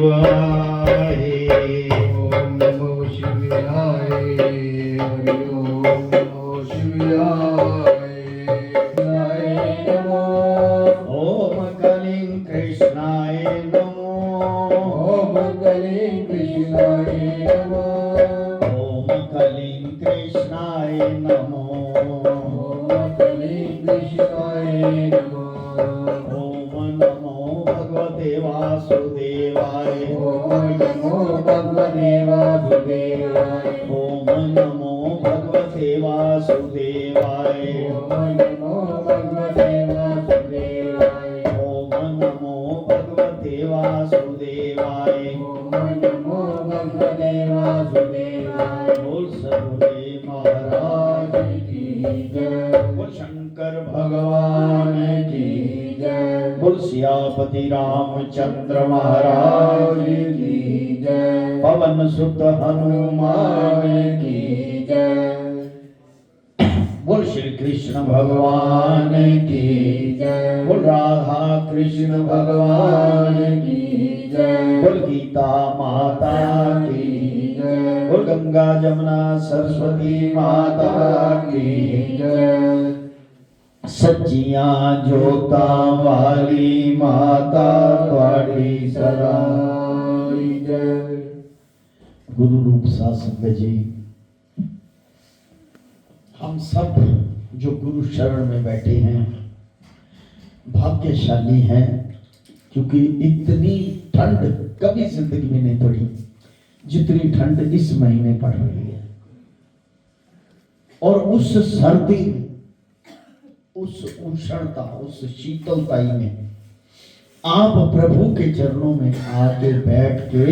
शिवाय। ओम नमो शिवाय। हरि ओम नमो शिवाय। नमो ओम कलिं कृष्णाय नमो। ओम कलिं कृष्णाय नमो। ओम कलिं कृष्णाय नमो। ओम कलिं कृष्णाय नमो। ओम नमो भगवते वासुदेवाय। ओम नमो भगवते वासुदेवाय। ओम नमो भगवते वासुदेवाय। ओम नमो भगवते वासुदेवाय। ओम नमो भगवते वासुदेवाय। ओम नमो भगवते वासुदेवाय। बोल सद्गुरुदेव महाराज महाराज की जय। बोल शंकर भगवान की जय। बोल सियापति रामचंद्र महाराज महाराज की जय। पवन सुत हनुमान हनुमान की जय। बोल श्री कृष्ण भगवान की जय। बोल राधा कृष्ण भगवान की जय। बोल गीता माता की जय। बोल गंगा जमुना सरस्वती माता की जय। सच्चियां जोता वाली माता त्वाड़ी सदा जय। गुरु रूप साध संगत जी, हम सब जो गुरु शरण में बैठे हैं भाग्यशाली हैं, क्योंकि इतनी ठंड कभी जिंदगी में नहीं पड़ी जितनी ठंड इस महीने पड़ रही है। और उस सर्दी में, उस उष्णता, उस शीतलताई में आप प्रभु के चरणों में आके बैठ के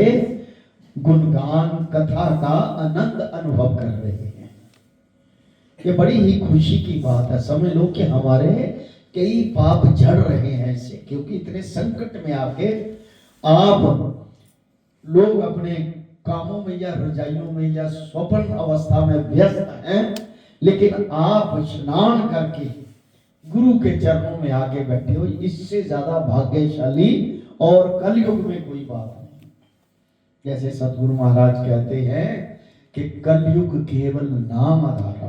गुणगान कथा का आनंद अनुभव कर रहे हैं। ये बड़ी ही खुशी की बात है। समझ लो कि हमारे कई पाप झड़ रहे हैं इससे, क्योंकि इतने संकट में आके आप लोग अपने कामों में या रजाइयों में या स्वप्न अवस्था में व्यस्त हैं, लेकिन आप स्नान करके गुरु के चरणों में आके बैठे हो। इससे ज्यादा भाग्यशाली और कलयुग में कोई बात नहीं। जैसे सतगुरु महाराज कहते हैं कि कलयुग केवल नाम आधारा,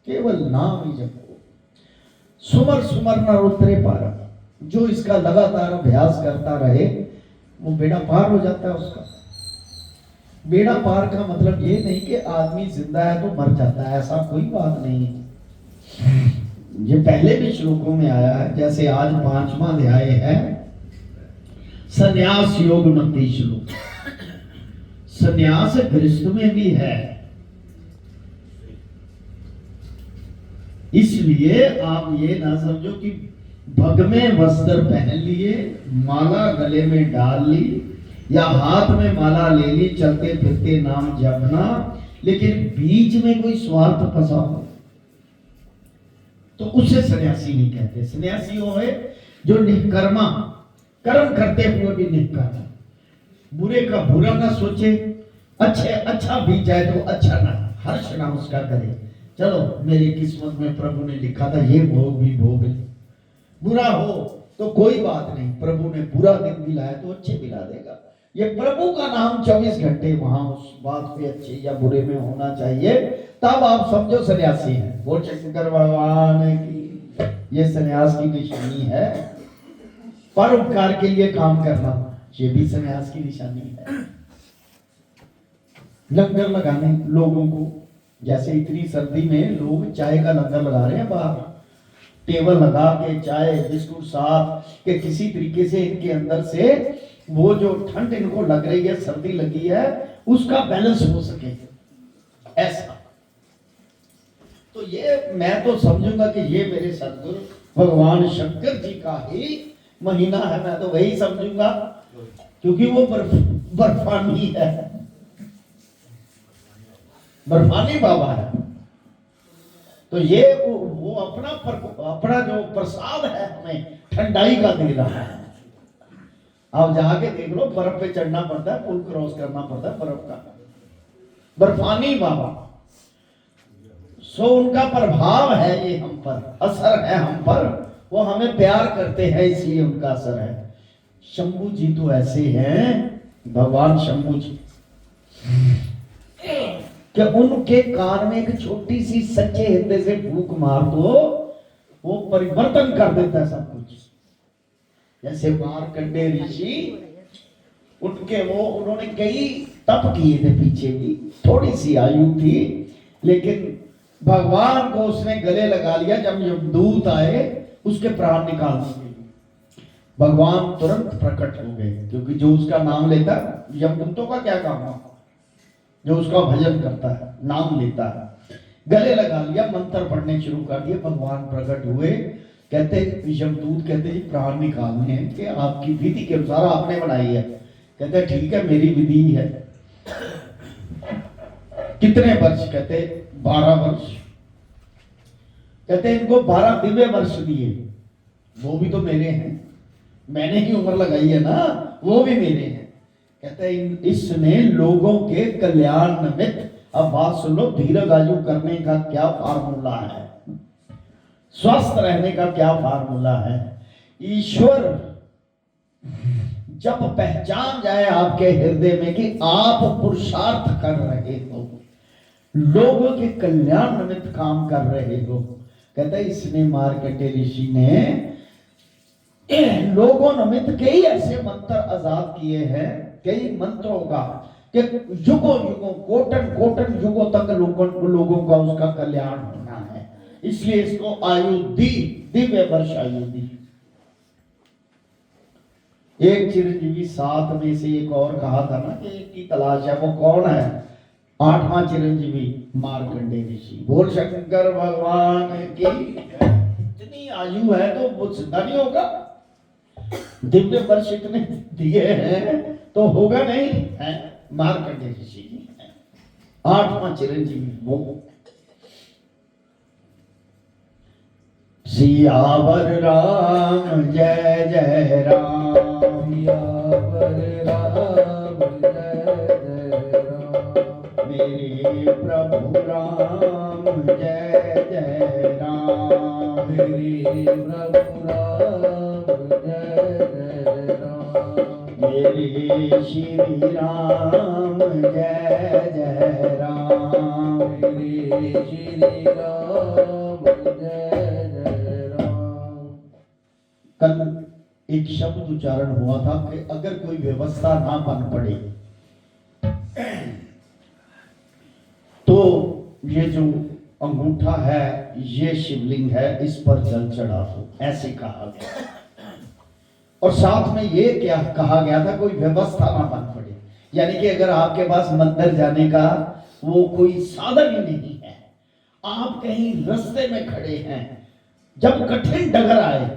केवल नाम ही जपो, सुमर सुमर न उतरे पार। जो इसका लगातार अभ्यास करता रहे वो बेड़ा पार हो जाता है। उसका बेड़ा पार का मतलब ये नहीं कि आदमी जिंदा है तो मर जाता है, ऐसा कोई बात नहीं है। ये पहले भी श्लोकों में आया है। जैसे आज 5वां अध्याय है संन्यास योग 29 श्लोक। संन्यास गृहस्थ में भी है, इसलिए आप ये ना समझो कि भग में वस्त्र पहन लिए, माला गले में डाल ली या हाथ में माला ले ली, चलते फिरते नाम जपना, लेकिन बीच में कोई स्वार्थ फंसा हो तो उसे सन्यासी नहीं कहते। सन्यासी वो है जो निष्कर्मा, कर्म करते हुए भी निष्कर्मा, बुरे का बुरा ना सोचे, अच्छे अच्छा बीत जाए तो अच्छा ना, हर्ष ना उसका करे। चलो मेरी किस्मत में प्रभु ने लिखा था ये भोग भी भोग ले, बुरा हो तो कोई बात नहीं, प्रभु ने बुरा दिन दिलाया तो अच्छे दिला देगा। ये प्रभु का नाम 24 घंटे वहां उस बात पे अच्छे या बुरे में होना चाहिए, तब आप समझो सन्यासी है। बोल शंकर भगवान की। ये सन्यास की निशानी है। परोपकार के लिए काम करना, ये भी सन्यास की निशानी है। लंगर लगाने लोगों को, जैसे इतनी सर्दी में लोग चाय का लंगर लगा रहे हैं बाहर, टेबल लगा के चाय बिस्कुट साथ के, किसी तरीके से इनके अंदर से वो जो ठंड इनको लग रही है, सर्दी लगी है, उसका बैलेंस हो सके ऐसा। तो ये मैं तो समझूंगा कि ये मेरे सदगुरु भगवान शंकर जी का ही महीना है, मैं तो वही समझूंगा, क्योंकि वो बर्फानी है, बर्फानी बाबा है। तो ये वो अपना जो प्रसाद है हमें ठंडाई का दे रहा है। आप जाके देख लो, बर्फ पे चढ़ना पड़ता है, पुल क्रॉस करना पड़ता है बर्फ का। बर्फानी बाबा, सो उनका प्रभाव है, ये हम पर असर है, हम पर वो हमें प्यार करते हैं इसलिए उनका असर है। शंभू जी तो ऐसे हैं, भगवान शंभू जी, कि उनके कान में एक छोटी सी सच्चे हृदय से फूंक मार दो, वो परिवर्तन कर देता है सब कुछ। जैसे मार्कंडेय ऋषि, उनके वो उन्होंने कई तप किए थे पीछे भी, थोड़ी सी आयु थी, लेकिन भगवान को उसने गले लगा लिया। जब यमदूत आए उसके प्राण निकालने के लिए, भगवान तुरंत प्रकट हो गए, क्योंकि जो उसका नाम लेता, यमदूतों का क्या काम है, जो उसका भजन करता है, नाम लेता है। गले लगा लिया, मंत्र पढ़ने शुरू कर दिए, भगवान प्रकट हुए। कहते यमदूत कहते जी प्राण निकालने हैं कि आपकी विधि के अनुसार आपने बनाई है। कहते ठीक है, मेरी विधि है। कितने वर्ष? कहते 12 वर्ष। कहते इनको 12 दिव्य वर्ष दिए, वो भी तो मेरे हैं, मैंने ही उम्र लगाई है ना, वो भी मेरे हैं। कहते इसने लोगों के कल्याण निमित्त, अब बात सुन लो, दीर्घायु करने का क्या फार्मूला है, स्वस्थ रहने का क्या फार्मूला है। ईश्वर जब पहचान जाए आपके हृदय में कि आप पुरुषार्थ कर रहे हो, लोगों के कल्याण निमित्त काम कर रहे हो, कहता है इसने मार्कंडेय ऋषि ने लोगों निमित्त कई ऐसे मंत्र आजाद किए हैं, कई मंत्रों का, कि युगों युगों कोटन कोटन युगों तक लोगों का उसका कल्याण होना है। इसलिए इसको आयु दी, दिव्य वर्ष आयु दी। एक चिरंजीवी 7 में से एक और कहा था ना कि एक की तलाश है, वो कौन है? 8वां चिरंजीवी मार्कंडेय ऋषि। बोल शंकर भगवान की। इतनी आयु है तो वो जिंदा नहीं होगा, दिव्य वर्ष इतने दिए हैं तो होगा नहीं है। मार्कंडेय ऋषि 8वां चिरंजीवी वो। सियावर राम जय जय राम, सियावर राम जय जय राम, मेरे प्रभु राम जय जय राम, मेरे प्रभु राम जय जय राम, मेरे श्री राम जय जय राम, मेरे श्री राम जय जय राम। कल एक शब्द उच्चारण हुआ था कि अगर कोई व्यवस्था ना बन पड़े तो ये जो अंगूठा है, ये शिवलिंग है, इस पर जल चढ़ा दो, ऐसे कहा गया। और साथ में ये क्या कहा गया था, कोई व्यवस्था ना बन पड़े, यानी कि अगर आपके पास मंदिर जाने का वो कोई साधन ही नहीं है, आप कहीं रास्ते में खड़े हैं, जब कठिन डगर आए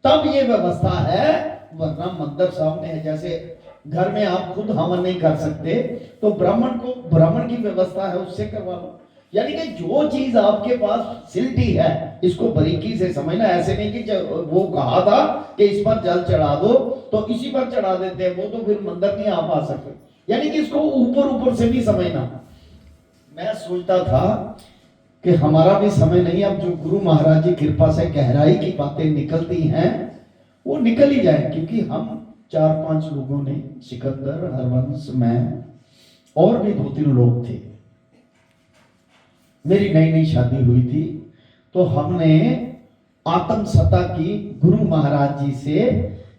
तब ये व्यवस्था है, वरना मंदिर सामने है। जैसे घर में आप खुद हवन नहीं कर सकते तो ब्राह्मण की व्यवस्था है, उससे करवा लो। यानी कि जो चीज आपके पास फैसिलिटी है, इसको बारीकी से समझना। ऐसे नहीं कि वो कहा था कि इस पर जल चढ़ा दो तो इसी पर चढ़ा देते हैं, वो तो फिर मंदिर नहीं आ पा सकते। यानी कि इसको ऊपर ऊपर से भी समझना। मैं सोचता था कि हमारा भी समय नहीं, अब जो गुरु महाराज जी कृपा से गहराई की बातें निकलती हैं वो निकल ही जाए, क्योंकि हम 4-5 लोगों ने, सिकंदर, हरवंश, मैं और भी 2-3 लोग थे। मेरी नई नई शादी हुई थी तो हमने आत्मसत्ता की गुरु महाराज जी से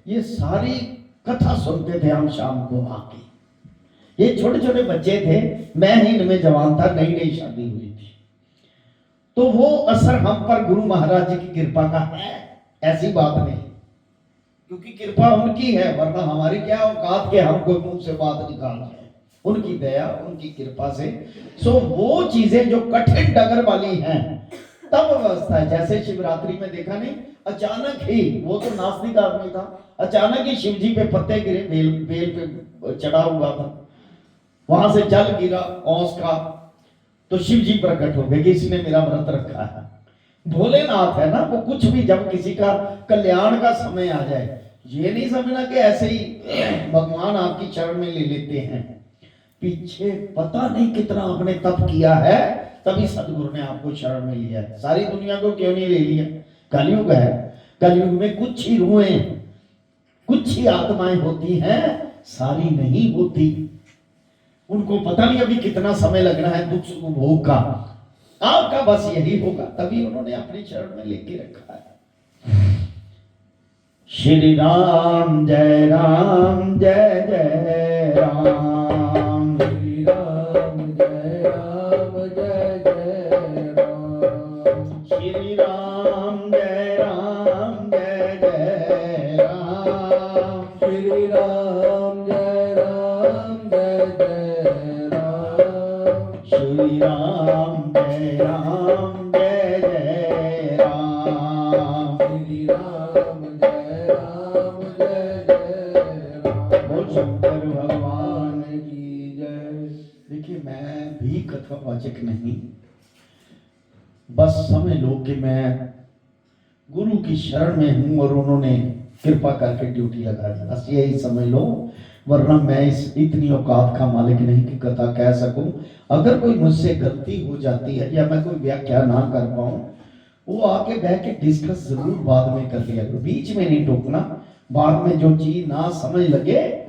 ये सारी कथा सुनते थे हम शाम को आके। ये छोटे छोटे बच्चे थे, मैं ही इनमें जवान था, नई नई शादी हुई थी। तो वो असर हम पर गुरु महाराज जी की कृपा का है, ऐसी बात नहीं, क्योंकि कृपा उनकी है, वरना हमारी क्या औकात के हम कोई मुंह से बात निकाल रहे हैं। उनकी दया, उनकी कृपा से। सो वो चीजें जो कठिन डगर वाली हैं तब व्यवस्था है। जैसे शिवरात्रि में देखा नहीं, अचानक ही, वो तो नास्तिक आदमी था, अचानक ही शिव जी पे पत्ते गिरे, बेल पे चढ़ा हुआ था, वहां से जल गिरा औंस का, तो शिव जी प्रकट हो गए कि इसने मेरा व्रत रखा है। भोलेनाथ है ना, वो कुछ भी, जब किसी का कल्याण का समय आ जाए, ये नहीं समझना कि ऐसे ही भगवान आपकी चरण में ले लेते हैं। पीछे पता नहीं कितना आपने तप किया है, तभी सदगुरु ने आपको शरण में लिया है। सारी दुनिया को क्यों नहीं ले लिया? कलयुग है, कलयुग में कुछ ही रूहें कुछ ही आत्माएं होती हैं, सारी नहीं होती। उनको पता नहीं अभी कितना समय लगना है दुख सुख भोग का। आपका बस यही होगा, तभी उन्होंने अपनी शरण में लेके रखा है। श्री राम जय राम जय जय राम, श्री राम जय राम जय जय राम, श्री राम जय राम जय जय राम, श्री राम जय राम जय जय राम, श्री राम जय राम जय जय राम, श्री राम जय राम जय जय राम। बोल शंकर भगवान। की जय। देखिए मैं भी कथावाचक नहीं, बस समझ लो कि मैं गुरु की शरण में हूं और उन्होंने कृपा करके ड्यूटी लगा दी, बस यही समझ लो। वरना मैं इस इतनी औकात का मालिक नहीं कि कथा कह सकूं। अगर कोई मुझसे गलती हो जाती है या मैं कोई व्याख्या ना कर पाऊं, वो आके बैठ के डिस्कस जरूर बाद में कर लिया करो, बीच में नहीं टोकना। बाद में जो चीज ना समझ लगे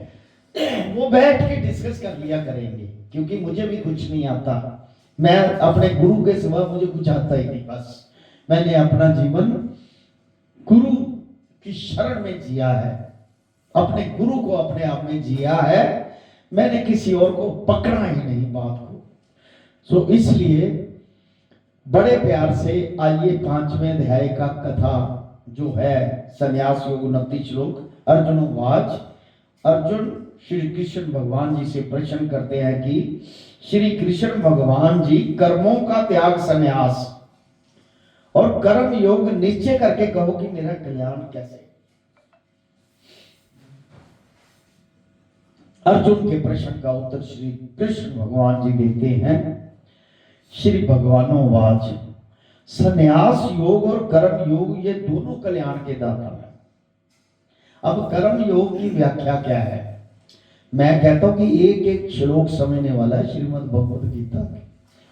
वो बैठ के डिस्कस कर लिया करेंगे, क्योंकि मुझे भी कुछ नहीं आता। मैं अपने गुरु के सिवा मुझे कुछ आता ही नहीं। बस मैंने अपना जीवन गुरु की शरण में जिया है, अपने गुरु को अपने आप में जिया है। मैंने किसी और को पकड़ा ही नहीं बात को। सो इसलिए बड़े प्यार से आइए 5वें अध्याय का कथा जो है संन्यास योग 29 श्लोक। अर्जुनोवाच, अर्जुन श्री कृष्ण भगवान जी से प्रश्न करते हैं कि श्री कृष्ण भगवान जी कर्मों का त्याग संन्यास और कर्म योग निश्चय करके कहो कि मेरा कल्याण कैसे। अर्जुन के प्रश्न का उत्तर श्री कृष्ण भगवान जी देते हैं। श्री भगवानों वाच, संन्यास योग और कर्म योग ये दोनों कल्याण के दाता हैं। अब कर्म योग की व्याख्या क्या है? मैं कहता हूं कि एक एक श्लोक समझने वाला है श्रीमद् भगवद गीता की।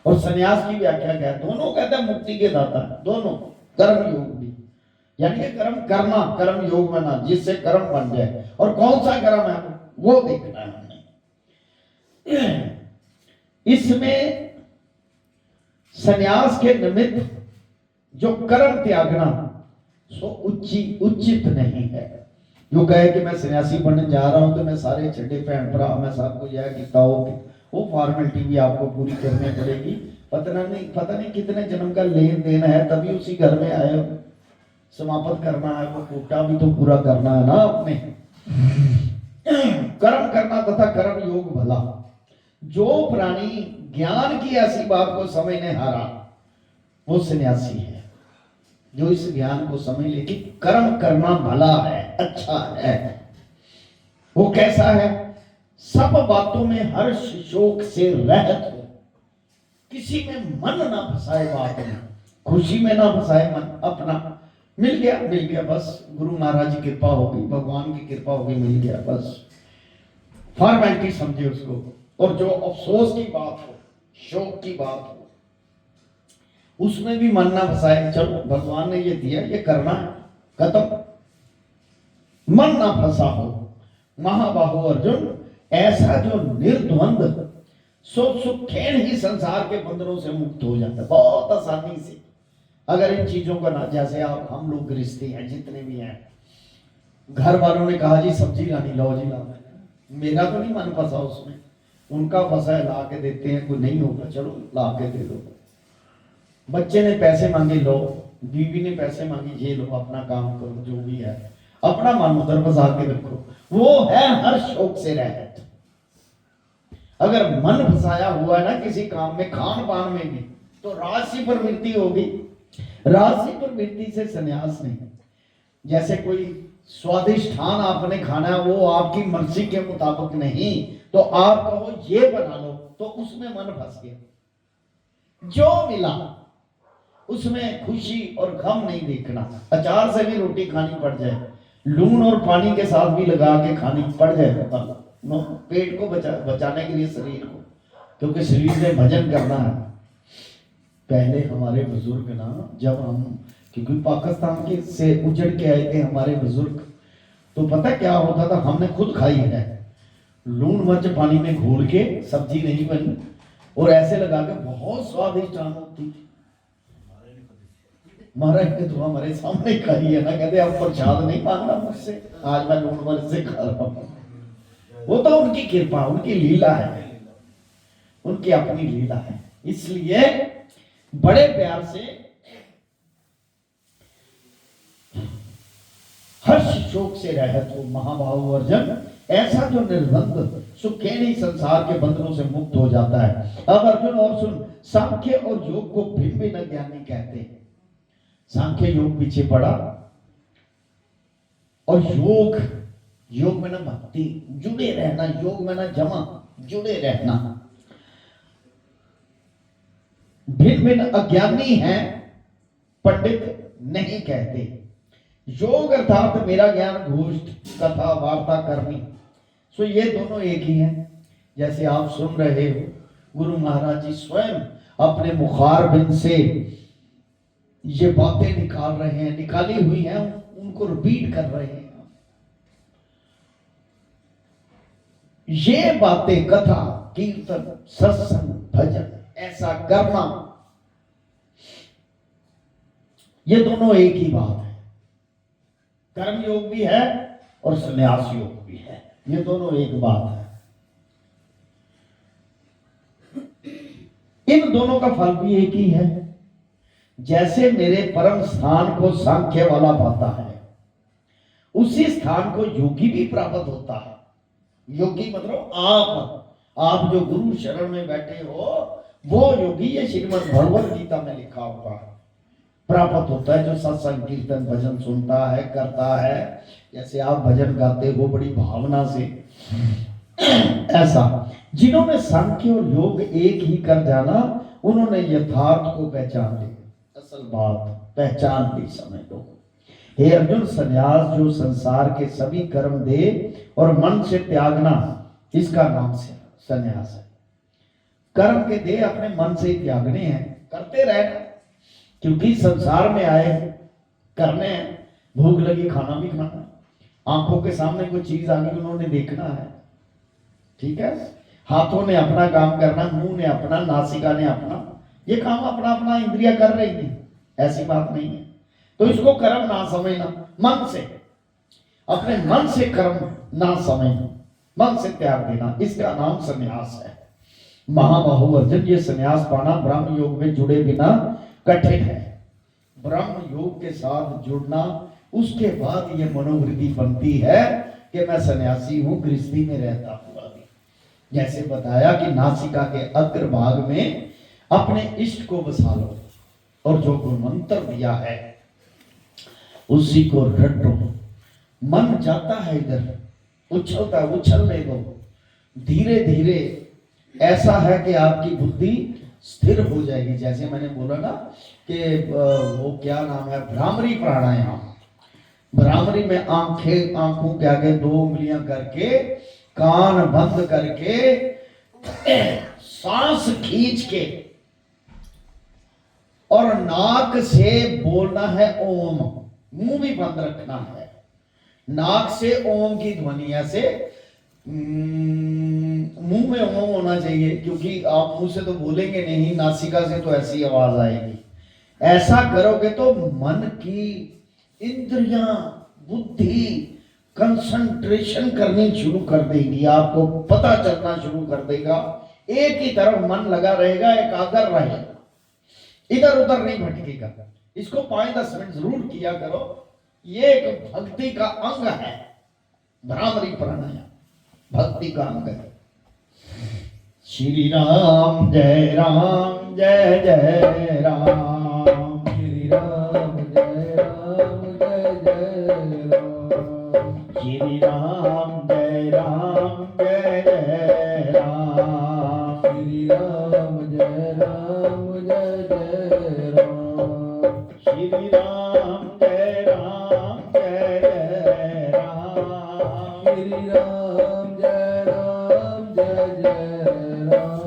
और संन्यास की व्याख्या क्या है? दोनों कहते हैं मुक्ति के दाता है, दोनों। कर्म योग भी यानी कि कर्म करना, कर्म योग में ना, जिससे कर्म बन जाए। और कौन सा कर्म है वो देखना है हमने। इसमें संन्यास के निमित्त जो कर्म त्यागना सो उचित नहीं है। जो कहे कि मैं सन्यासी बनने जा रहा हूं तो मैं सारे छठे भैन भरा मैं सबको यह किता हो, वो फॉर्मेलिटी भी आपको पूरी करनी पड़ेगी। पता नहीं कितने जन्म का लेन देन है, तभी उसी घर में आए हो। समाप्त करना है, वो कोटा भी तो पूरा करना है ना आपने। कर्म करना तथा कर्म योग भला। जो प्राणी ज्ञान की ऐसी बात को समझने हारा वो सन्यासी है। जो इस ज्ञान को समझ ले कि कर्म करना भला है, अच्छा है। वो कैसा है? सब बातों में हर्ष शोक से रहत हो, किसी में मन ना फंसाए, बात में खुशी में ना फंसाए मन अपना। मिल गया बस, गुरु महाराज की कृपा हो गई, भगवान की कृपा हो गई, मिल गया बस, फॉर्मेलिटी समझे उसको। और जो अफसोस की बात हो, शोक की बात हो, उसमें भी मन ना फंसाए। चलो भगवान ने ये दिया, ये करना है, खत्म, मन ना फंसा हो। महाबाहु अर्जुन, ऐसा जो निर्द्वंद सुखेन ही संसार के बंधनों से मुक्त हो जाता है बहुत आसानी से। अगर इन चीजों का ना, जैसे आप हम लोग गृहस्थी हैं जितने भी हैं, घर वालों ने कहा जी सब्जी लानी, लो जी ला, मेरा तो नहीं मन फंसा उसमें, उनका फंसा है, ला के देते हैं। कोई नहीं होगा, चलो ला के दे दो। बच्चे ने पैसे मांगे, लो। बीवी ने पैसे मांगे, ये लो, अपना काम करो, जो भी है अपना मन उधर फंसा के रखो। वो है हर शौक से रहत। अगर मन फंसाया हुआ है ना किसी काम में, खान पान में भी, तो राजसी प्रवृत्ति होगी। राजसी प्रवृत्ति से संन्यास नहीं। जैसे कोई स्वादिष्ट खान आपने खाना है, वो आपकी मर्जी के मुताबिक नहीं, तो आप कहो ये बना लो, तो उसमें मन फंस गया। जो मिला उसमें खुशी और गम नहीं देखना। अचार से भी रोटी खानी पड़ जाए, लून और पानी के साथ भी लगा के खानी पड़ जाए, पेट को बचाने के लिए, शरीर को, क्योंकि शरीर में भजन करना है। पहले हमारे बुजुर्ग ना, जब हम, क्योंकि पाकिस्तान के से उजड़ के आए थे हमारे बुजुर्ग, तो पता क्या होता था, हमने खुद खाई है, लून मिर्च पानी में घोल के, सब्जी नहीं बनी, और ऐसे लगा के बहुत स्वादिष्ट आम होती थी। महाराज ने तो हमारे सामने खाई है ना, कहते अब प्रसाद नहीं मांगना मुझसे, आज मैं लून मिर्च से खा रहा हूँ। वो तो उनकी कृपा, उनकी लीला है, उनकी अपनी लीला है। इसलिए बड़े प्यार से हर्ष शोक से रहत हो महाबाहु अर्जुन, ऐसा जो निर्बंध सुखे नहीं संसार के बंधनों से मुक्त हो जाता है। अब अर्जुन और सुन, सांख्य और योग को भिन्न भिन्न ज्ञानी कहते हैं। सांख्य योग पीछे पड़ा, और योग, योग में ना भक्ति, जुड़े रहना, योग में ना जमा, जुड़े रहना। भिन्न भिन्न अज्ञानी है, पंडित नहीं कहते। योग अर्थात मेरा ज्ञान घोष्ठ, कथा वार्ता करनी, सो ये दोनों एक ही हैं। जैसे आप सुन रहे हो, गुरु महाराज जी स्वयं अपने मुखार बिंद से ये बातें निकाल रहे हैं, निकाली हुई हैं, उनको रिपीट कर रहे हैं। ये बातें, कथा कीर्तन सत्संग भजन, ऐसा करना, ये दोनों एक ही बात है। कर्म योग भी है और संन्यास योग भी है, ये दोनों एक बात है। इन दोनों का फल भी एक ही है। जैसे मेरे परम स्थान को सांख्य वाला पाता है, उसी स्थान को योगी भी प्राप्त होता है। योगी मतलब आप जो गुरु शरण में बैठे हो, वो योगी, ये श्रीमद् भगवद गीता में लिखा हुआ है, प्राप्त होता है। जो सत्संग कीर्तन भजन सुनता है, करता है, जैसे आप भजन गाते हो बड़ी भावना से, ऐसा जिन्होंने सांख्य और योग एक ही कर जाना, उन्होंने यथार्थ को पहचान लिया, असल बात पहचान ली, समझ लो। हे अर्जुन, संन्यास जो संसार के सभी कर्म दे और मन से त्यागना, इसका नाम से संन्यास है। कर्म के दे अपने मन से ही त्यागने हैं, करते रहना, क्योंकि संसार में आए करने हैं। भूख लगी, खाना भी खाना है, आंखों के सामने कोई चीज आ गई, उन्होंने देखना है, ठीक है। हाथों ने अपना काम करना, मुंह ने अपना, नासिका ने अपना, ये काम अपना अपना इंद्रिया कर रही थी, ऐसी बात नहीं है। तो इसको कर्म ना समझना, मन से, अपने मन से कर्म ना समझना, मन से त्याग देना, इसका नाम संन्यास है। महाबाहु अर्जुन, ये संन्यास पाना ब्रह्म योग में जुड़े बिना कठिन है। ब्रह्म योग के साथ जुड़ना, उसके बाद ये मनोवृत्ति बनती है कि मैं सन्यासी हूं, गृहस्थी में रहता हुआ भी। जैसे बताया कि नासिका के अग्र भाग में अपने इष्ट को बसा लो, और जो गुरु मंत्र दिया है उसी को रटो। मन जाता है इधर, उछलता, उछलने दो, धीरे धीरे ऐसा है कि आपकी बुद्धि स्थिर हो जाएगी। जैसे मैंने बोला ना कि वो क्या नाम है, भ्रामरी प्राणायाम। भ्रामरी में आंखों के आगे 2 उंगलियां करके, कान बंद करके, सांस खींच के, और नाक से बोलना है ओम, मुंह भी बंद रखना है। नाक से ओम की ध्वनि ऐसे, मुंह में ओम होना चाहिए, क्योंकि आप मुंह से तो बोलेंगे नहीं, नासिका से तो ऐसी आवाज आएगी। ऐसा करोगे तो मन की इंद्रियां, बुद्धि कंसंट्रेशन करनी शुरू कर देगी, आपको पता चलना शुरू कर देगा। एक ही तरफ मन लगा रहेगा, एकाग्र रहेगा, इधर उधर नहीं भटकेगा। इसको 5-10 मिनट जरूर किया करो, ये एक भक्ति का अंग है। भ्रामरी प्राणायाम भक्ति का अंग है। श्री राम जय राम, जय जय राम, श्री राम जय राम, जय जय राम, श्री राम जय राम, जय जय राम, श्री राम जय राम, जय जय राम, श्री राम जय राम, जय जय राम, श्री राम जय राम, जय जय राम,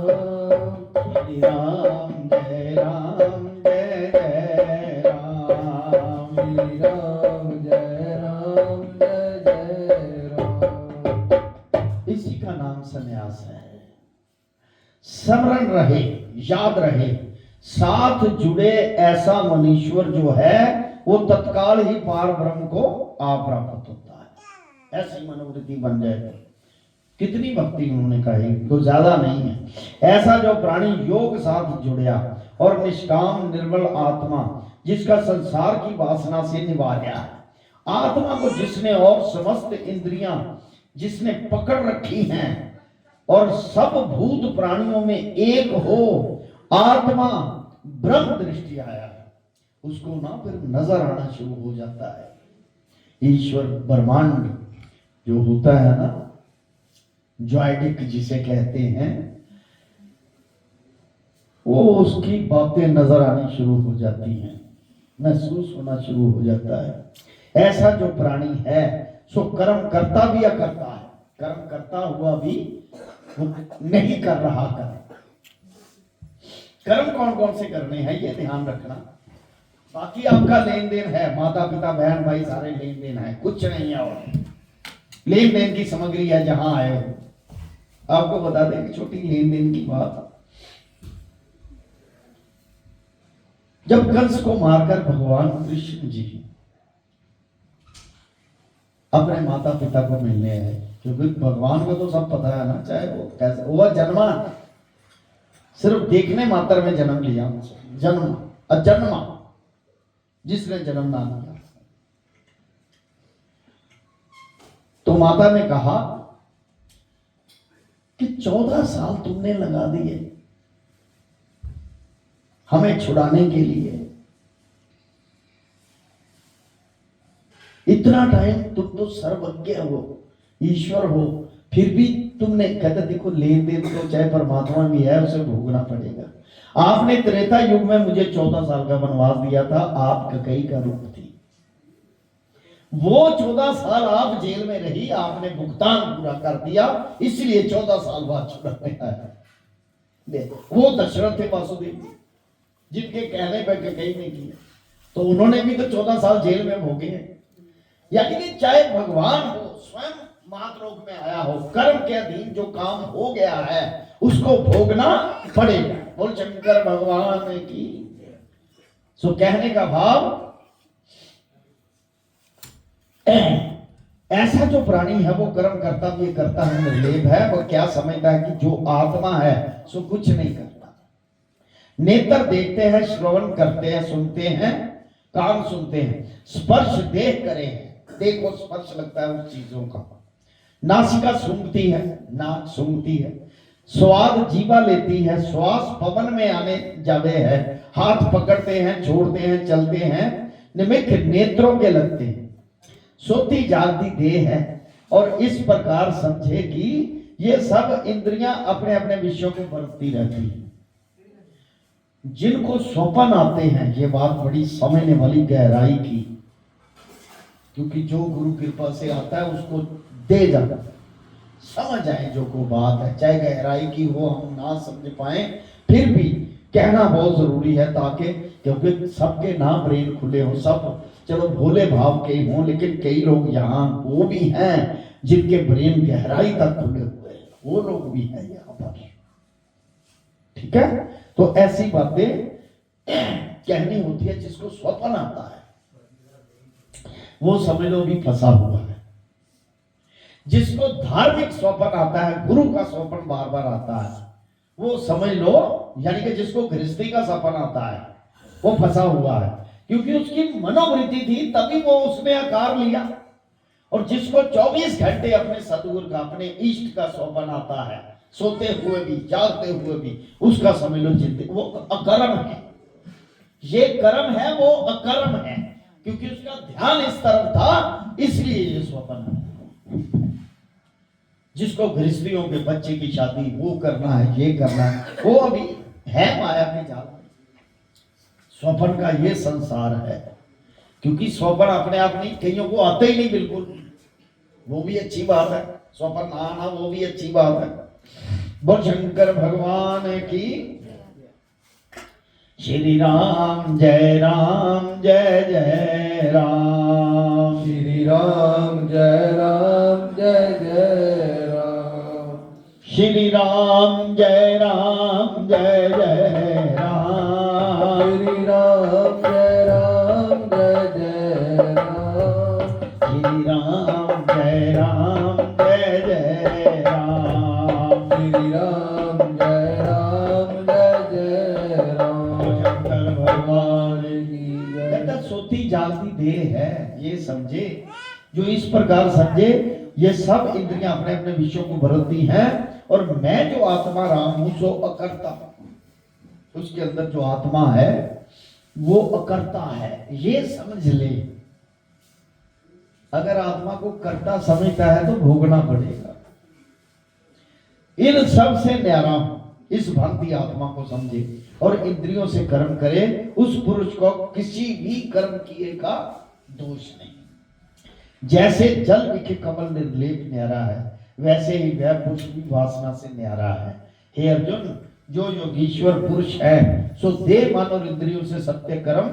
श्री राम जय राम, जय जय राम, श्री राम जय राम, जय जय संन्यास है। स्मरण रहे, याद रहे, साथ जुड़े ऐसा मनीश्वर जो है वो तत्काल ही पार ब्रह्म को प्राप्त होता है। ऐसी मनोवृत्ति बन जाए तो कितनी भक्ति उन्होंने कही, तो ज्यादा नहीं है। ऐसा जो प्राणी योग साथ जुड़या और निष्काम निर्मल आत्मा जिसका संसार की वासना से निवार्या है, आत्मा को जिसने और समस्त इंद्रियां जिसने पकड़ रखी हैं और सब भूत प्राणियों में एक हो आत्मा ब्रह्म दृष्टि आया है, उसको ना फिर नजर आना शुरू हो जाता है। ईश्वर ब्रह्मांड जो होता है ना, ज्वाइडिक जिसे कहते हैं, वो उसकी बातें नजर आनी शुरू हो जाती हैं, महसूस होना शुरू हो जाता है। ऐसा जो प्राणी है सो कर्म करता भी अकर्ता है, कर्म करता हुआ भी नहीं कर रहा कर्म। कर्म कौन कौन से करने हैं ये ध्यान रखना। बाकी आपका लेन देन है, माता पिता बहन भाई सारे लेन देन है, कुछ नहीं है और लेन देन की सामग्री है। जहां आए हो आपको बता दें कि छोटी लेन देन की बात, जब कंस को मारकर भगवान कृष्ण जी अपने माता पिता को मिलने आए, क्योंकि भगवान को तो सब पता है ना, चाहे वो कैसे वो जन्मा, सिर्फ देखने मात्र में जन्म लिया, जन्म अजन्मा जिसने जन्म ना लिया। तो माता ने कहा कि 14 साल तुमने लगा दिए हमें छुड़ाने के लिए, इतना टाइम तुम तो सर्वज्ञ हो, ईश्वर हो, फिर भी तुमने कहते देखो लेन देन तो चाहे परमात्मा भी है उसे भोगना पड़ेगा। आपने त्रेता युग में मुझे 14 साल का वनवास दिया था, आप ककई का रूप थी, वो 14 साल आप जेल में रही, आपने भुगतान पूरा कर दिया, इसलिए 14 साल बाद छुड़ाने आया। वो दशरथ थे वासुदेव जिनके कहने पर ककई नहीं किया, तो उन्होंने भी तो 14 साल जेल में भोगे हैं। यानी कि चाहे भगवान हो, स्वयं मातृलोक में आया हो, कर्म के अधीन जो काम हो गया है उसको भोगना पड़ेगा। बोल शंकर भगवान की। सो कहने का भाव, ऐसा जो प्राणी है वो कर्म करता भी करता है, निर्लेप है, वो क्या समझता है कि जो आत्मा है सो कुछ नहीं करता। नेत्र देखते हैं, श्रवण करते हैं, सुनते हैं, कान सुनते हैं, स्पर्श देह करे हैं, देखो स्पर्श लगता है उस चीजों का, नासिका सूंघती है, नाक सूंघती है, स्वाद जीवा लेती है, श्वास पवन में आने जावे है, हाथ पकड़ते हैं, छोड़ते हैं, चलते हैं, निमित्त नेत्रों के लगते हैं, सोती जागती देह है। और इस प्रकार समझे कि ये सब इंद्रियां अपने अपने विषयों को बरतती रहती हैं। जिनको स्वप्न आते हैं, ये बात बड़ी समझने वाली गहराई की, क्योंकि जो गुरु कृपा से आता है उसको दे जाता, समझ आए जो को बात है, चाहे गहराई की हो हम ना समझ पाए, फिर भी कहना बहुत जरूरी है, ताकि क्योंकि सबके ना ब्रेन खुले हो, सब चलो भोले भाव के हों, लेकिन कई लोग यहाँ वो भी हैं जिनके ब्रेन गहराई तक खुले हुए हैं, वो लोग भी हैं यहाँ पर। ठीक है, तो ऐसी बातें कहनी होती है। जिसको स्वप्न आता है वो समझ लो भी फंसा हुआ है। जिसको धार्मिक स्वप्न आता है, गुरु का स्वप्न बार बार आता है, वो समझ लो, यानी कि जिसको गृहस्थी का सपना आता है वो फंसा हुआ है, क्योंकि उसकी मनोवृत्ति थी तभी वो उसने आकार लिया। और जिसको 24 घंटे अपने सदगुरु का, अपने इष्ट का स्वप्न आता है, सोते हुए भी जागते हुए भी, उसका समझ लो जिंदगी वो अकर्म है। ये कर्म है, वो अकर्म है, क्योंकि उसका ध्यान इस तरफ था, इसलिए ये स्वप्न है। जिसको गृहस्थियों के बच्चे की शादी वो करना है, ये करना है, वो अभी है माया के जाल में। स्वप्न का ये संसार है, क्योंकि स्वप्न अपने आप नहीं, कईयों को आते ही नहीं बिल्कुल, वो भी अच्छी बात है, स्वप्न आना वो भी अच्छी बात है। बोल शंकर भगवान की। श्री राम जय जय राम, श्री राम जय जय राम, श्री राम जय राम जय जय राम। श्री राम जय राम जय जय राम। श्री राम जय राम जय जय राम। श्री राम जय राम जय जय राम। शंकर भगवान की जय। कहता सोती जागती देह है, ये समझे। जो इस प्रकार समझे, ये सब इंद्रियां अपने अपने विषयों को बदलती हैं, और मैं जो आत्मा राम हूं सो अकर्ता। उसके अंदर जो आत्मा है वो अकर्ता है, ये समझ ले। अगर आत्मा को कर्ता समझता है तो भोगना पड़ेगा। इन सब से न्यारा हूं, इस भांति आत्मा को समझे और इंद्रियों से कर्म करे, उस पुरुष को किसी भी कर्म किए का दोष नहीं। जैसे जल विखे कमल निर्लेप न्यारा है, वैसे ही वह पुरुष भी वासना से न्यारा है। हे अर्जुन, जो योगीश्वर पुरुष है सो देह मन और इंद्रियों से सत्य कर्म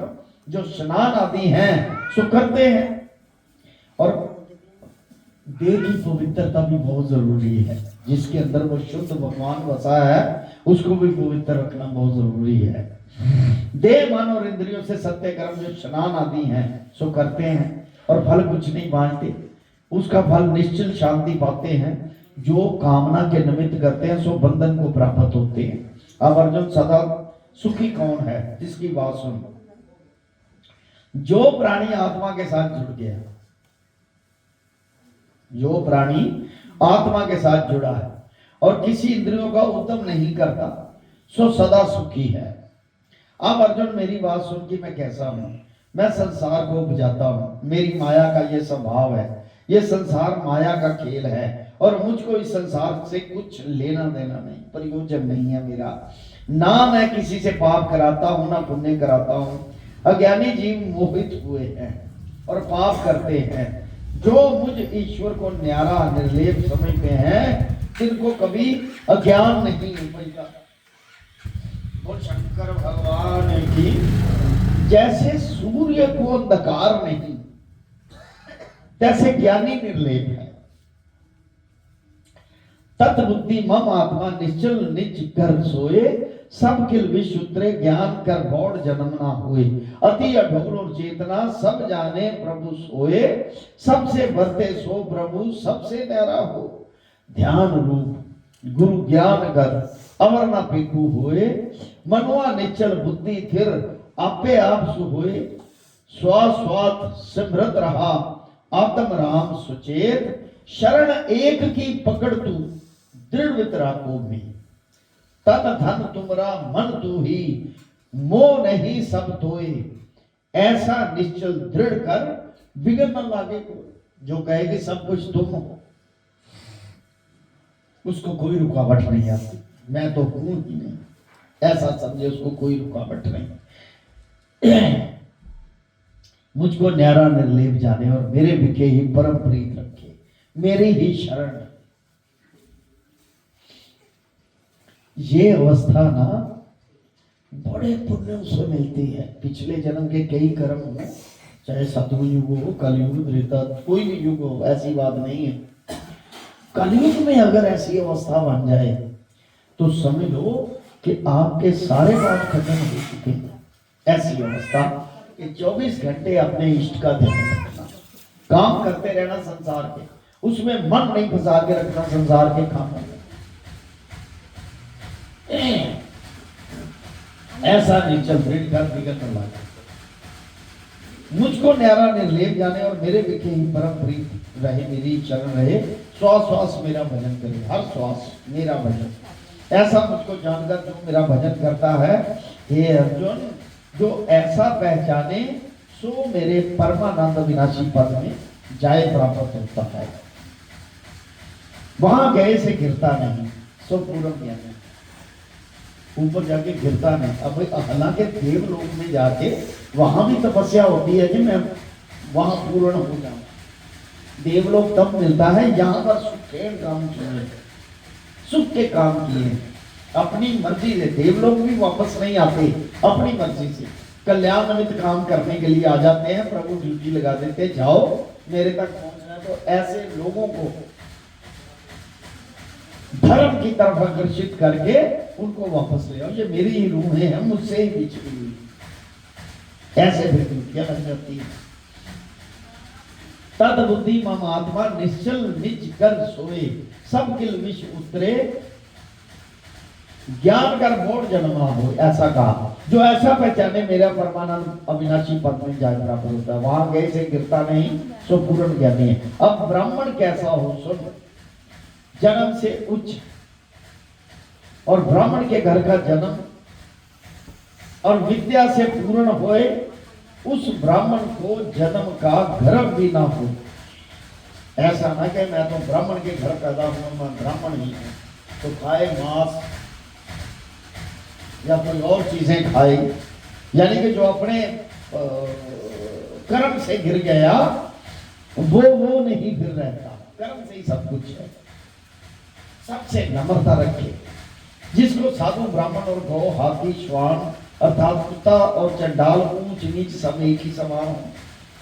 जो स्नान आदि हैं सो करते हैं। और देह की पवित्रता भी बहुत जरूरी है। जिसके अंदर वो शुद्ध भगवान बसा है उसको भी पवित्र रखना बहुत जरूरी है। देह मन और इंद्रियों से सत्य कर्म जो स्नान आदि हैं सो करते हैं और फल कुछ नहीं बांटते। उसका फल निश्चल शांति पाते हैं। जो कामना के निमित्त करते हैं सो बंधन को प्राप्त होते हैं। अब अर्जुन, सदा सुखी कौन है? जिसकी बात सुन। जो प्राणी आत्मा के साथ जुड़ गया, जो प्राणी आत्मा के साथ जुड़ा है और किसी इंद्रियों का उद्यम नहीं करता सो सदा सुखी है। अब अर्जुन, मेरी बात सुन कि मैं कैसा हूं। मैं संसार को उपजाता हूं, मेरी माया का ये स्वभाव है। ये संसार माया का खेल है और मुझको इस संसार से कुछ लेना देना नहीं, प्रयोजन नहीं है मेरा। ना मैं किसी से पाप कराता हूं ना पुण्य कराता हूं। अज्ञानी जीव मोहित हुए हैं और पाप करते हैं। जो मुझ ईश्वर को न्यारा निर्लेप समझते हैं, जिनको कभी अज्ञान नहीं उपजता। बोल शंकर भगवान की। जैसे सूर्य को अंधकार नहीं, तैसे ज्ञानी निर्लेप है। तत्बुद्धि मम आत्मा निश्चल निज घर सोए, सब किल विश्व उतरे ज्ञान कर बौड़ जन्म ना हुए। अति अढोर और चेतना सब जाने प्रभु सोए, सबसे बरते सो प्रभु सबसे न्यारा हो। ध्यान रूप गुरु ज्ञान कर अमर न पिकु होए, मनुआ निश्चल बुद्धि थिर आपे आप सु होए। स्वास्वात सिमरत रहा आत्म राम सुचेत, शरण एक की पकड़ तू दृढ़ वितरा को भी। तन धन तुमरा मन तू ही, मोह नहीं सब तोए। ऐसा निश्चल दृढ़ कर बिगड़ न लागे को। जो कहे कि सब कुछ तुम हो, उसको कोई रुकावट नहीं आती। मैं तो हूं ही नहीं, ऐसा समझे, उसको कोई रुकावट नहीं। मुझको न्यारा निर्लेप जाने और मेरे बिके ही परम प्रीत रखे, मेरी ही शरण। ये अवस्था ना बड़े पुण्यों से मिलती है। पिछले जन्म के कई कर्म हो, चाहे सतयुग हो, कलयुग, त्रेता, कोई भी युग हो, ऐसी बात नहीं है। कलयुग में अगर ऐसी अवस्था बन जाए तो समझ लो कि आपके सारे पाप खत्म हो चुके हैं। ऐसी अवस्था कि 24 घंटे अपने इष्ट का ध्यान रखना, काम करते रहना संसार के, उसमें मन नहीं फंसा के रखना संसार के कामों में। ऐसा निश्चल दृढ़ कर बिगड़ लगा। मुझको न्यारा निर्लेप जाने और मेरे बिके ही परम प्रीत रहे, मेरी शरण रहे। श्वास श्वास मेरा भजन करे, हर श्वास मेरा भजन। ऐसा मुझको जानकर जो मेरा भजन करता है, हे अर्जुन, जो ऐसा पहचाने सो मेरे परमानंद विनाशी पद में जाए प्राप्त होता है। वहां गए से गिरता नहीं, सो पूर्ण ज्ञान है। ऊपर जाके गिरता नहीं। अब हालांकि देवलोक में जाके वहां भी तपस्या होती है कि मैं वहां पूर्ण हो जाऊं। देवलोक तब मिलता है यहाँ पर सुखेन काम किए, सुख के काम किए, अपनी मर्जी से। देवलोक भी वापस नहीं आते, अपनी मर्जी से कल्याण निमित्त काम करने के लिए आ जाते हैं। प्रभु ड्यूटी लगा देते, जाओ मेरे तक पहुंचना। तो ऐसे लोगों को धर्म की तरफ आकर्षित करके उनको वापस ले आओ, ये मेरी ही रूहें हैं, मुझसे ही बिछड़ी हुई। ऐसे विकृतियां लग जाती है। तद बुद्धि मम आत्मा निश्चल निज कर सोए, सब किल विष उतरे ज्ञान कर मोड़ जन्मा हो। ऐसा कहा, जो ऐसा पहचाने मेरा परमानंद अविनाशी पद में जाए प्राप्त होता है। वहां गए से गिरता नहीं, सो पूर्ण ज्ञानी है। अब ब्राह्मण कैसा हो सुन, जन्म से उच्च, और ब्राह्मण के घर का जन्म और विद्या से पूर्ण होए, उस ब्राह्मण को जन्म का गर्व भी ना हो। ऐसा ना कि मैं तो ब्राह्मण के घर पैदा हुआ, मैं ब्राह्मण ही हूं, तो खाए मांस या कोई और चीजें खाई, यानी कि जो अपने कर्म से गिर गया वो नहीं फिर रहता, कर्म से ही सब कुछ है। सबसे नम्रता रखे, जिसको साधु ब्राह्मण और गौ हाथी श्वान अर्थात कुत्ता और चंडाल ऊंच नीच सब एक ही समान हो,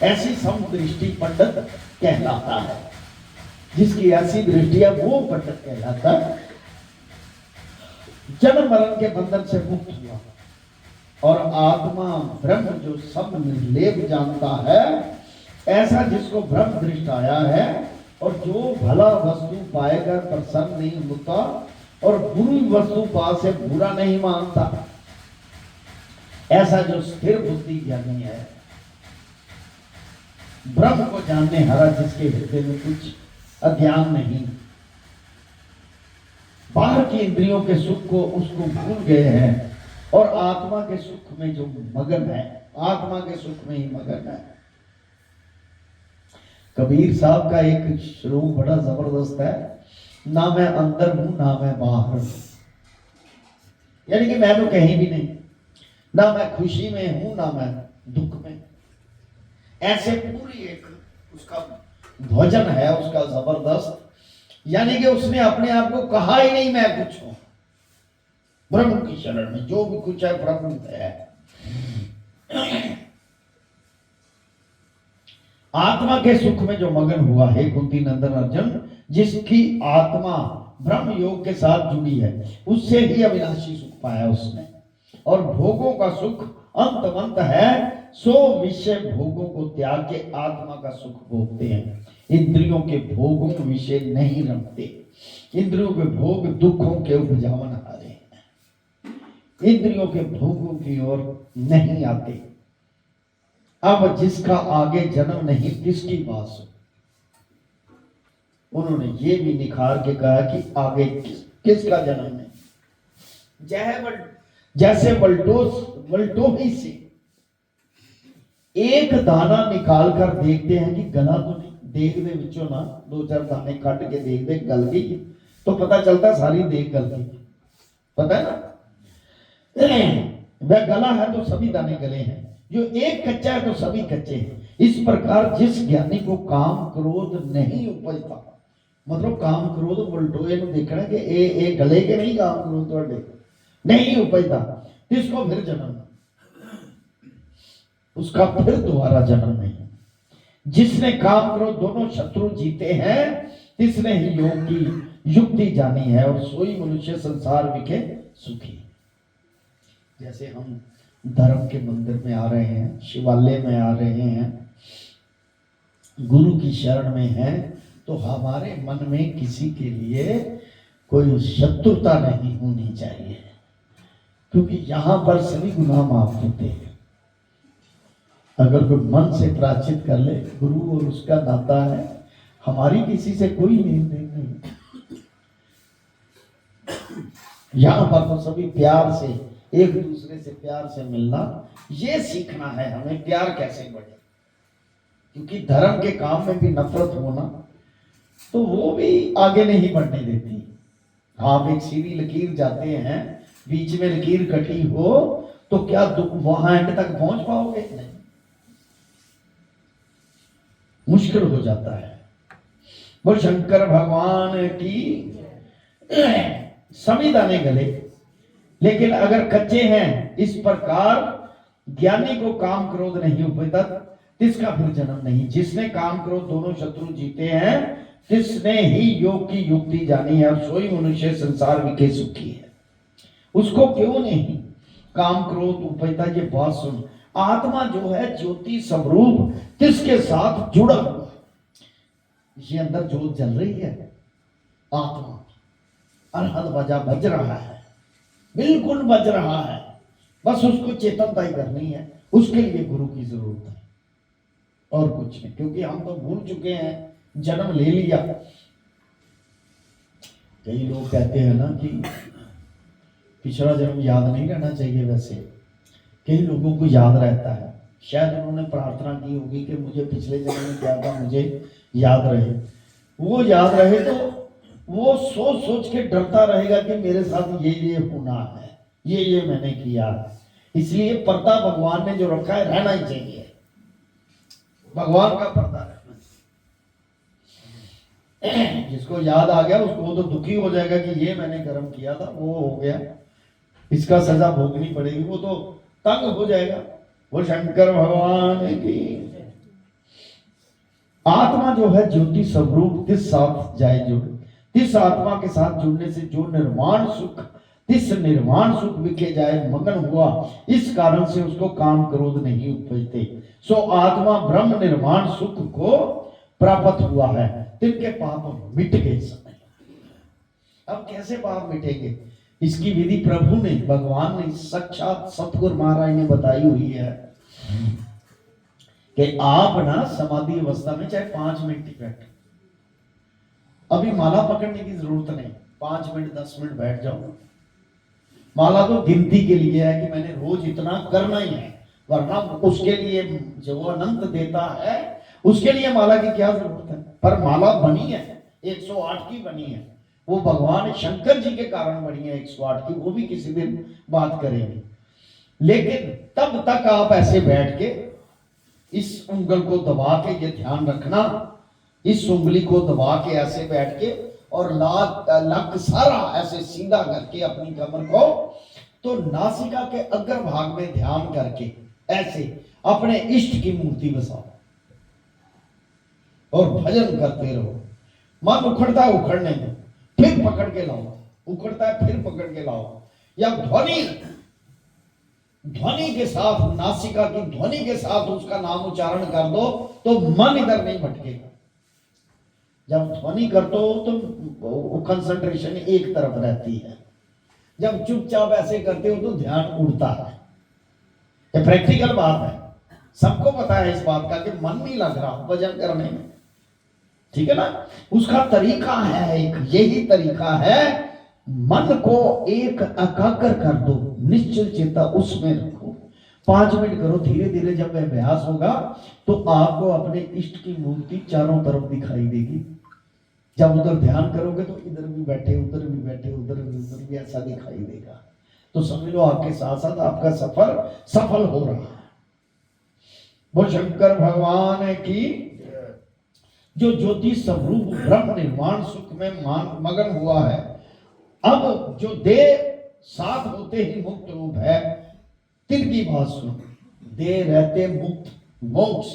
ऐसी सम दृष्टि पंडित कहलाता है। जिसकी ऐसी दृष्टि है वो पंडित कहलाता है। जन्म मरण के बंधन से मुक्त हुआ और आत्मा ब्रह्म जो सब निर्लेप जानता है, ऐसा जिसको ब्रह्म दृष्ट आया है, और जो भला वस्तु पाएगा प्रसन्न नहीं होता और बुरी वस्तु पा से बुरा नहीं मानता, ऐसा जो स्थिर बुद्धि ज्ञानी है, ब्रह्म को जानने हारा, जिसके हृदय में कुछ अज्ञान नहीं, बाहर की इंद्रियों के सुख को उसको भूल गए हैं और आत्मा के सुख में जो मगन है, आत्मा के सुख में ही मगन है। कबीर साहब का एक श्लोक बड़ा जबरदस्त है, ना मैं अंदर हूं ना मैं बाहर हूं, यानी कि मैं तो कहीं भी नहीं, ना मैं खुशी में हूं ना मैं दुख में। ऐसे पूरी एक उसका भजन है उसका जबरदस्त, यानी कि उसने अपने आप को कहा ही नहीं मैं कुछ हूं। ब्रह्म की शरण में जो भी कुछ है ब्रह्म है। आत्मा के सुख में जो मगन हुआ है कुंती नंदन अर्जुन, जिसकी आत्मा ब्रह्म योग के साथ जुड़ी है, उससे ही अविनाशी सुख पाया उसने। और भोगों का सुख अंतवंत है, सो विषय भोगों को त्याग के आत्मा का सुख भोगते हैं। इंद्रियों के भोगों विषय नहीं रखते, इंद्रियों के भोग दुखों के उपजावन हारे हैं, इंद्रियों के भोगों की ओर नहीं आते। अब जिसका आगे जन्म नहीं किसकी बात हो। उन्होंने ये भी निखार के कहा कि आगे किसका जन्म है। जैसे वल्टोही से एक दाना निकाल कर देखते हैं कि गला तो नहीं, देख दे विचों ना दो चार दाने काट के देख दे गल गई, तो पता चलता सारी देख गल गई, पता है ना। वह गला है तो सभी दाने गले हैं, जो एक कच्चा है तो सभी कच्चे हैं। इस प्रकार जिस ज्ञानी को काम क्रोध नहीं उपजता, मतलब काम क्रोध वल्टोए ਨੂੰ देखना कि ए गले के नहीं काम क्रोध ਤੁਹਾਡੇ नहीं उपजता, इसको फिर जन्म, उसका फिर दोबारा जन्म नहीं। जिसने काम क्रोध दोनों शत्रु जीते हैं, तिसने ही योग की युक्ति जानी है, और सोई मनुष्य संसार विखे सुखी। जैसे हम धर्म के मंदिर में आ रहे हैं, शिवालय में आ रहे हैं, गुरु की शरण में हैं, तो हमारे मन में किसी के लिए कोई शत्रुता नहीं होनी चाहिए, क्योंकि यहां पर सभी गुनाह माफ होते हैं। अगर कोई मन से प्रायश्चित कर ले, गुरु और उसका नाता है, हमारी किसी से कोई लेन देन नहीं। यहां पर तो सभी प्यार से एक दूसरे से प्यार से मिलना, ये सीखना है हमें, प्यार कैसे बढ़े। क्योंकि धर्म के काम में भी नफरत होना तो वो भी आगे नहीं बढ़ने देती। आप एक सीधी लकीर जाते हैं, बीच में लकीर कटी हो तो क्या वहां एंड तक पहुंच पाओगे? नहीं, मुश्किल हो जाता है। बोल शंकर भगवान की। सभी दाने गले, लेकिन अगर कच्चे हैं, इस प्रकार ज्ञानी को काम क्रोध नहीं उपजता, तिसका फिर जन्म नहीं। जिसने काम क्रोध दोनों शत्रु जीते हैं, तिसने ही योग की युक्ति जानी है, और सोई मनुष्य संसार विके सुखी है। उसको क्यों नहीं काम क्रोध उपजता? ये बात सुन, आत्मा जो है ज्योति स्वरूप तिसके साथ जुड़ा हुआ है। ये अंदर ज्योत जल रही है, आत्मा अनहद बजा बज रहा है, बिल्कुल बज रहा है। बस उसको चेतनता ही करनी है, उसके लिए गुरु की जरूरत है और कुछ नहीं। क्योंकि हम तो भूल चुके हैं, जन्म ले लिया। कई लोग कहते हैं ना कि पिछला जन्म याद नहीं रहना चाहिए। वैसे कई लोगों को याद रहता है, शायद उन्होंने प्रार्थना की होगी कि मुझे पिछले जन्म में क्या था मुझे याद रहे। वो याद रहे तो वो सोच सोच के डरता रहेगा कि मेरे साथ ये होना है, ये मैंने किया है। इसलिए पर्दा भगवान ने जो रखा है रहना ही चाहिए, भगवान का पर्दा रहना। जिसको याद आ गया उसको तो दुखी हो जाएगा कि ये मैंने कर्म किया था, वो हो गया, इसका सजा भोगनी पड़ेगी, वो तो तंग हो जाएगा। वो शंकर भगवान की आत्मा जो है ज्योति स्वरूप तिस साथ जाए जुड़। तिस आत्मा के साथ जुड़ने से जो निर्वाण सुख, तिस निर्वाण सुख विखे जाए मगन हुआ, इस कारण से उसको काम क्रोध नहीं उपजते। सो आत्मा ब्रह्म निर्वाण सुख को प्राप्त हुआ है, तिनके पाप मिट गए समय। अब कैसे पाप मिटेंगे? इसकी विधि प्रभु ने, भगवान ने, साक्षात सतगुरु महाराज ने बताई हुई है कि आप ना समाधि अवस्था में चाहे 5 मिनट बैठो, अभी माला पकड़ने की जरूरत नहीं, 5 मिनट 10 मिनट बैठ जाओ। माला तो गिनती के लिए है कि मैंने रोज इतना करना ही है, वरना उसके लिए जो अनंत देता है उसके लिए माला की क्या जरूरत है। पर माला बनी है 108 की बनी है, वो भगवान शंकर जी के कारण बनी है 108 की, वो भी किसी दिन बात करेंगे। लेकिन तब तक आप ऐसे बैठ के इस उंगल को दबा के, ये ध्यान रखना, इस उंगली को दबा के ऐसे बैठ के और लक सारा ऐसे सीधा करके अपनी कमर को, तो नासिका के अग्र भाग में ध्यान करके ऐसे अपने इष्ट की मूर्ति बसाओ और भजन करते रहो। मन उखड़ता है उखड़ने दो, फिर पकड़ के लाओ, उखड़ता है फिर पकड़ के लाओ, या ध्वनि के साथ, नासिका की ध्वनि के साथ उसका नाम उच्चारण कर दो तो मन इधर नहीं भटकेगा। जब ध्वनि करते हो तो कंसंट्रेशन एक तरफ रहती है, जब चुपचाप ऐसे करते हो तो ध्यान उड़ता है। ये प्रैक्टिकल बात है, सबको पता है इस बात का कि मन नहीं लग रहा भजन करने में, ठीक है ना। उसका तरीका है एक, यही तरीका है, मन को एक एकाग्र कर दो, निश्चल चेता उसमें रखो, 5 मिनट करो। धीरे धीरे जब अभ्यास होगा तो आपको अपने इष्ट की मूर्ति चारों तरफ दिखाई देगी। जब उधर ध्यान करोगे तो इधर भी बैठे, उधर भी बैठे, उधर भी ऐसा दिखाई देगा। तो समझ लो आपके साथ साथ आपका सफर सफल हो रहा है। वो शंकर भगवान की जो ज्योति स्वरूप ब्रह्म निर्वाण सुख में मगन हुआ है, अब जो देह साथ होते ही मुक्त रूप है, तिनकी बात सुनो। देह रहते मुक्त मोक्ष,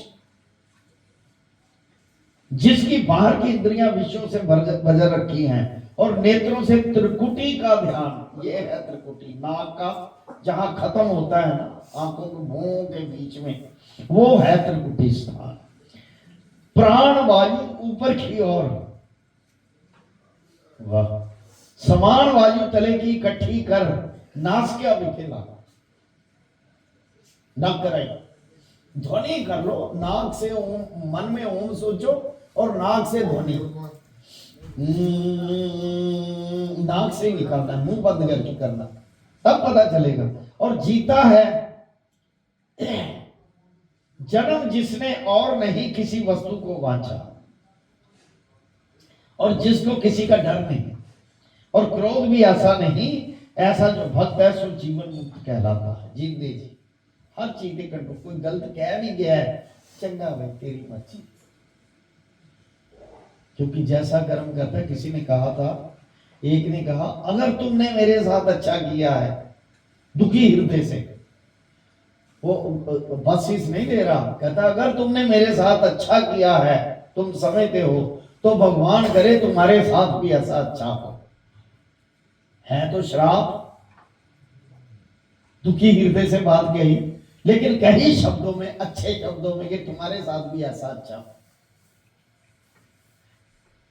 जिसकी बाहर की इंद्रियां विषयों से बजर रखी हैं और नेत्रों से त्रिकुटी का ध्यान, ये है त्रिकुटी, नाक का जहां खत्म होता है ना, आंखों के भों के बीच में, वो है त्रिकुटी स्थान। प्राण वायु ऊपर की ओर, वाह, समान वायु तले की इकट्ठी कर नासिका विखेला, न करे, ध्वनि कर लो, नाक से ओम, मन में ओम सोचो और नाक से ध्वनि, नाक से निकालना, मुंह बंद करके करना, तब पता चलेगा। और जीता है जन्म जिसने और नहीं किसी वस्तु को वांछा, और जिसको किसी का डर नहीं, और क्रोध भी ऐसा नहीं, ऐसा जो भक्त है सो जीवन मुक्त कहलाता है। जीते जी हर चीज के कंट्रोल, कोई गलत कह भी गया है, चंगा भाई तेरी मर्जी, क्योंकि जैसा कर्म करता है। किसी ने कहा था, एक ने कहा, अगर तुमने मेरे साथ अच्छा किया है दुखी हृदय से, वो बख्शिश नहीं दे रहा, कहता अगर तुमने मेरे साथ अच्छा किया है, तुम समझते हो, तो भगवान करे तुम्हारे साथ भी ऐसा अच्छा हो। है तो श्राप, दुखी हृदय से बात कही, लेकिन कही शब्दों में, अच्छे शब्दों में, कि तुम्हारे साथ भी ऐसा अच्छा हो।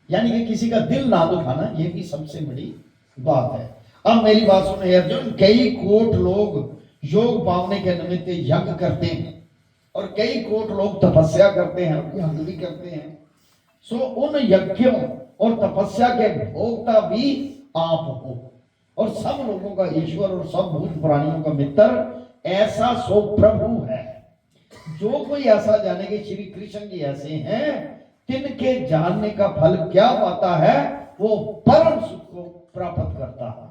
यानी कि किसी का दिल ना दुखाना, ये भी सबसे बड़ी बात है। अब मेरी बात सुने अर्जुन, कई कोट लोग योग पाने के निमित्त यज्ञ करते हैं, और कई कोट लोग तपस्या करते हैं, यज्ञ भी करते हैं। सो उन यज्ञों और तपस्या के भोक्ता भी आप हो, और सब लोगों का ईश्वर और सब भूत प्राणियों का मित्र ऐसा सो प्रभु है। जो कोई ऐसा जाने कि श्री कृष्ण जी ऐसे हैं, तिनके जानने का फल क्या पाता है, वो परम सुख को प्राप्त करता है।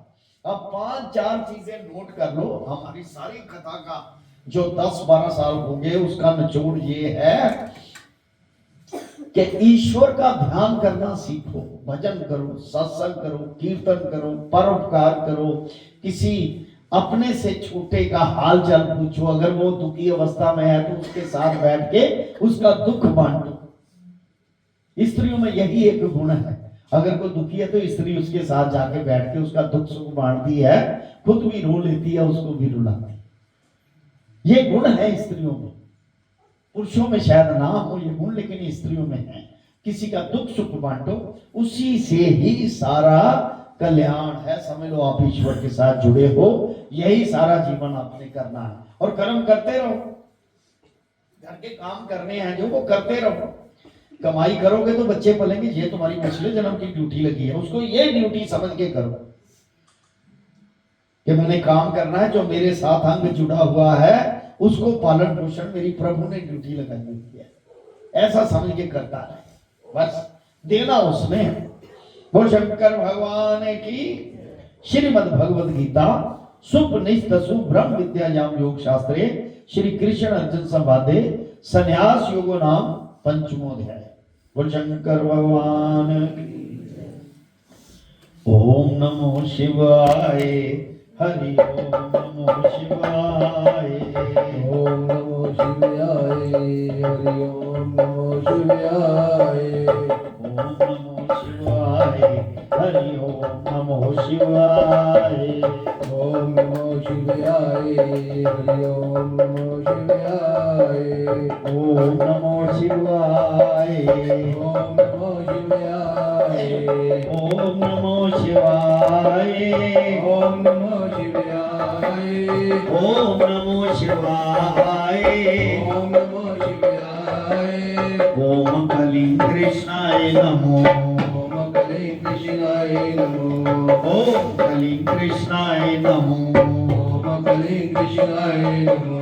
अब 5-4 चीजें नोट कर लो। हमारी सारी कथा का जो 10-12 साल हो गए, उसका निचोड़ ये है कि ईश्वर का ध्यान करना सीखो, भजन करो, सत्संग करो, कीर्तन करो, परोपकार करो, किसी अपने से छोटे का हाल चाल पूछो, अगर वो दुखी अवस्था में है तो उसके साथ बैठ के उसका दुख बांटो। स्त्रियों में यही एक गुण है, अगर कोई दुखी है तो स्त्री उसके साथ जाके बैठ के उसका दुख सुख बांटती है, खुद भी रो लेती है, उसको भी रुलाती है। ये गुण है स्त्रियों में, पुरुषों में शायद ना हो ये गुण, लेकिन स्त्रियों में है। किसी का दुख सुख बांटो, उसी से ही सारा कल्याण है। समझ लो आप ईश्वर के साथ जुड़े हो, यही सारा जीवन आपने करना है, और कर्म करते रहो। घर के काम करने हैं जो, वो करते रहो। कमाई करोगे तो बच्चे पलेंगे, ये तुम्हारी पिछले जन्म की ड्यूटी लगी है, उसको ये ड्यूटी समझ के करो कि मैंने काम करना है, जो मेरे साथ अंग जुड़ा हुआ है उसको पालन पोषण मेरी प्रभु ने ड्यूटी लगाई हुई है, ऐसा समझ के करता है, बस देना उसमें। वो शंकर भगवान की श्रीमद् भगवद गीता सुपनिषत्सु ब्रह्म विद्यायाम योग शास्त्रे श्री कृष्ण अर्जुन संवादे संन्यास योगो नाम पंचमोध्याय। बोल शंकर भगवान की। ओम नमो शिवाय, हरि ओम नमो शिवाय, ओम नमो शिवाय, हरि ओम नमो शिवाय, ओम नमो शिवाय, हरि ओम नमो शिवाय, ओम नमो शिवाय, हरि ओम नमो शिवाय, ओम नमो शिवाय, ओम नमो शिवाय, ओम नमो शिवाय, ओम नमो शिवाय, ओम नमो शिवाय, ओम नमो शिवाय, ओम कलिंग कृष्णाय नमो, ओम कले कृष्णाय नमो, ओम कलिंग कृष्णाय नमो, ओम कले कृष्णाय नमो,